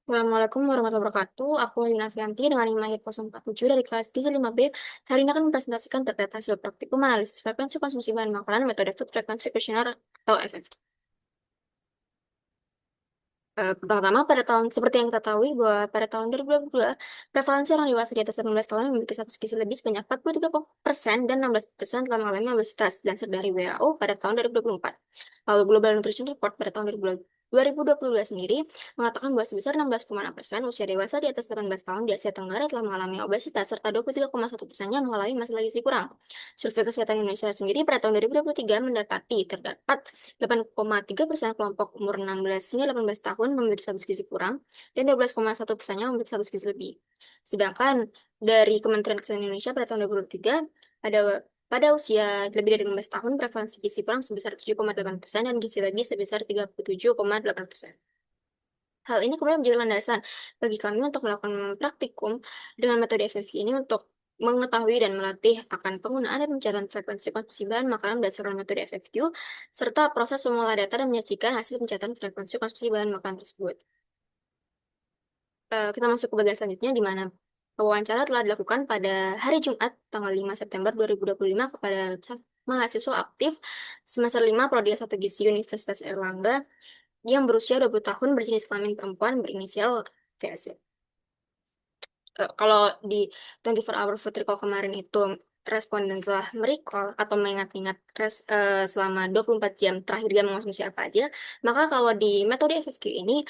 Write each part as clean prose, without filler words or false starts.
Assalamualaikum warahmatullahi wabarakatuh. Aku Yuna Fianti dengan NIM lahir 047 dari kelas Gizi 5B. Hari ini akan mempresentasikan terkait hasil praktikum analisis frekuensi konsumsi bahan makanan metode food frequency questionnaire atau FFQ. Pertama, pada tahun seperti yang kita ketahui bahwa pada tahun 2022, prevalensi orang dewasa di atas 18 tahun yang memiliki status gizi lebih sebanyak 43% dan 16% telah mengalami obesitas dan dari WHO pada tahun 2024. Lalu Global Nutrition Report pada tahun 2022 sendiri mengatakan bahwa sebesar 16,6% usia dewasa di atas 18 tahun di Asia Tenggara telah mengalami obesitas serta 23,1%-nya mengalami masalah gizi kurang. Survei Kesehatan Indonesia sendiri pada tahun 2023 mendapati terdapat 8,3% kelompok umur 16 hingga 18 tahun memiliki status gizi kurang dan 12,1%-nya memiliki status gizi lebih. Sedangkan dari Kementerian Kesehatan Indonesia pada tahun 2023 pada pada usia lebih dari 15 tahun, prevalensi gizi kurang sebesar 7,8% dan gizi lebih sebesar 37,8%. Hal ini kemudian menjadi landasan bagi kami untuk melakukan praktikum dengan metode FFQ ini untuk mengetahui dan melatih akan penggunaan dan pencatatan frekuensi konsumsi bahan makanan berdasarkan metode FFQ, serta proses mengolah data dan menyajikan hasil pencatatan frekuensi konsumsi bahan makanan tersebut. Kita masuk ke bagian selanjutnya, di mana wawancara telah dilakukan pada hari Jumat, tanggal 5 September 2025 kepada mahasiswa aktif semester 5 Prodi S1 Gizi Universitas Erlangga yang berusia 20 tahun berjenis kelamin perempuan berinisial VS. Kalau di 24 Hour Food Recall kemarin itu responden telah merecall atau mengingat-ingat selama 24 jam terakhir dia mengonsumsi apa aja, maka kalau di metode FFQ ini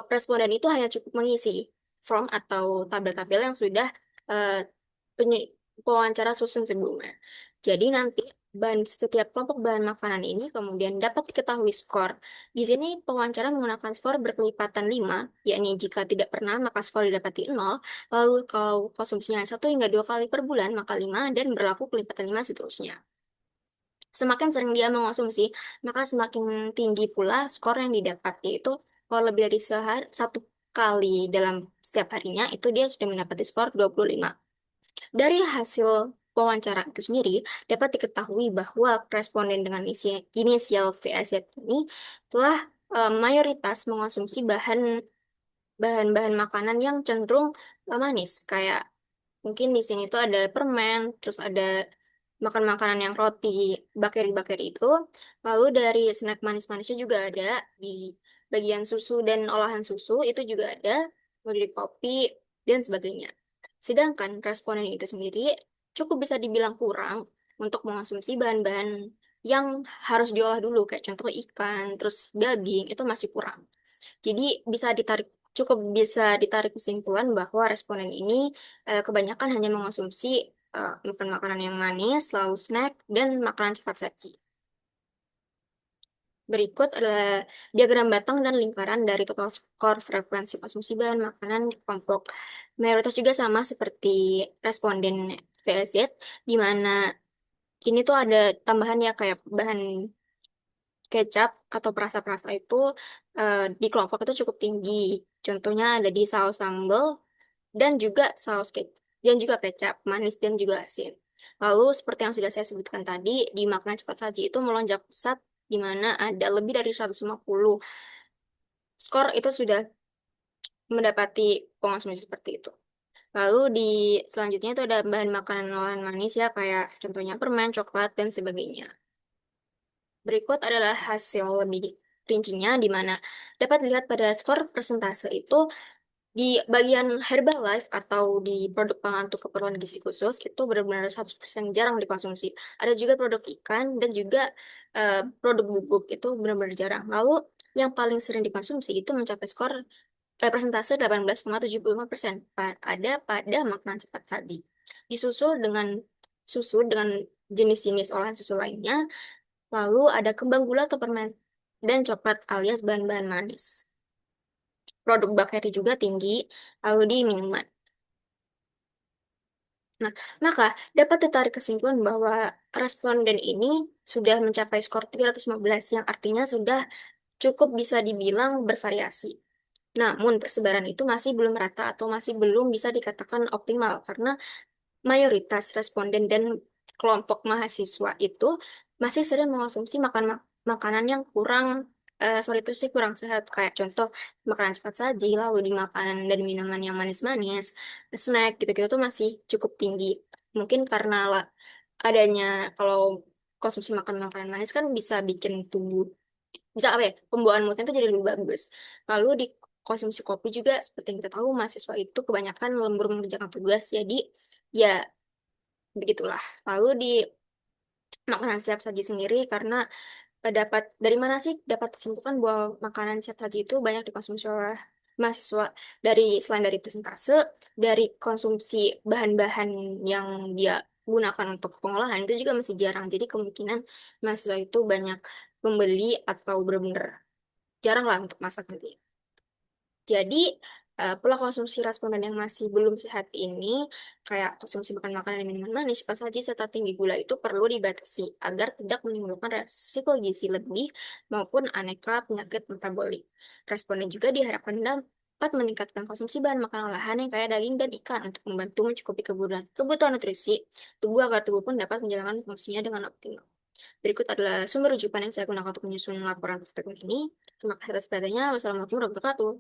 responden itu hanya cukup mengisi form atau tabel-tabel yang sudah eh, wawancara susun sebelumnya. Jadi nanti setiap kelompok bahan makanan ini kemudian dapat diketahui skor. Di sini pewawancara menggunakan skor berkelipatan 5, yakni jika tidak pernah maka skor didapati 0, lalu kalau konsumsinya 1 hingga 2 kali per bulan maka 5 dan berlaku kelipatan 5 seterusnya. Semakin sering dia mengonsumsi, maka semakin tinggi pula skor yang didapat, yaitu kalau lebih dari 1 kali dalam setiap harinya, itu dia sudah mendapati skor 25. Dari hasil wawancara itu sendiri, dapat diketahui bahwa responden dengan inisial VAZ ini telah mayoritas mengonsumsi bahan-bahan makanan yang cenderung manis, kayak mungkin di sini tuh ada permen, terus ada makan makanan yang roti, bakeri-bakeri itu. Lalu dari snack manis-manisnya juga ada di bagian susu dan olahan susu itu juga ada, mulai dari kopi dan sebagainya. Sedangkan responden itu sendiri cukup bisa dibilang kurang untuk mengonsumsi bahan-bahan yang harus diolah dulu, kayak contoh ikan, terus daging, itu masih kurang. Jadi cukup bisa ditarik kesimpulan bahwa responden ini kebanyakan hanya mengonsumsi makan makanan yang manis, lalu snack, dan makanan cepat saji. Berikut adalah diagram batang dan lingkaran dari total skor frekuensi konsumsi bahan makanan di kelompok. Mayoritas juga sama seperti responden VSZ, di mana ini tuh ada tambahan ya kayak bahan kecap atau perasa-perasa itu di kelompok itu cukup tinggi. Contohnya ada di saus sambal dan juga saus dan juga kecap, manis dan juga asin. Lalu seperti yang sudah saya sebutkan tadi, di makanan cepat saji itu melonjak pesat di mana ada lebih dari 150 skor itu sudah mendapati konsumsi seperti itu. Lalu di selanjutnya itu ada bahan makanan olahan manis ya kayak contohnya permen, coklat dan sebagainya. Berikut adalah hasil lebih rincinya di mana dapat dilihat pada skor persentase itu di bagian Herbalife atau di produk pangan untuk keperluan gizi khusus itu benar-benar 100% jarang dikonsumsi. Ada juga produk ikan dan juga produk bubuk itu benar-benar jarang. Lalu yang paling sering dikonsumsi itu mencapai skor persentase 18,75% ada pada makanan cepat saji. Disusul dengan susu dengan jenis-jenis olahan susu lainnya. Lalu ada kembang gula atau permen dan coklat alias bahan-bahan manis. Produk bakteri juga tinggi, lalu di minuman. Nah, maka dapat ditarik kesimpulan bahwa responden ini sudah mencapai skor 315 yang artinya sudah cukup bisa dibilang bervariasi. Namun persebaran itu masih belum rata atau masih belum bisa dikatakan optimal karena mayoritas responden dan kelompok mahasiswa itu masih sering mengonsumsi makanan yang kurang sore itu sih kurang sehat. Kayak contoh makanan cepat saji, lalu di makanan dan minuman yang manis-manis, snack gitu-gitu tuh masih cukup tinggi. Mungkin karena adanya kalau konsumsi makan makanan manis kan bisa bikin tubuh bisa apa ya pembawaan moodnya tuh jadi lebih bagus. Lalu di konsumsi kopi juga seperti yang kita tahu mahasiswa itu kebanyakan lembur mengerjakan tugas jadi ya begitulah. Lalu di makanan siap saji sendiri karena dapat dari mana sih dapat disimpulkan bahwa makanan siap saji itu banyak dikonsumsi oleh mahasiswa dari selain dari persentase dari konsumsi bahan-bahan yang dia gunakan untuk pengolahan itu juga masih jarang. Jadi kemungkinan mahasiswa itu banyak membeli atau benar-benar jarang lah untuk masak nanti. Jadi, pola konsumsi responden yang masih belum sehat ini, kayak konsumsi makan makanan dan minuman manis, cepat saji serta tinggi gula itu perlu dibatasi agar tidak menimbulkan resiko gizi lebih maupun aneka penyakit metabolik. Responden juga diharapkan dapat meningkatkan konsumsi bahan makanan olahan yang kaya daging dan ikan untuk membantu mencukupi kebutuhan nutrisi tubuh agar tubuh pun dapat menjalankan fungsinya dengan optimal. Berikut adalah sumber rujukan yang saya gunakan untuk menyusun laporan praktek ini. Terima kasih atas perhatiannya. Wassalamualaikum warahmatullahi wabarakatuh.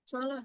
Salah.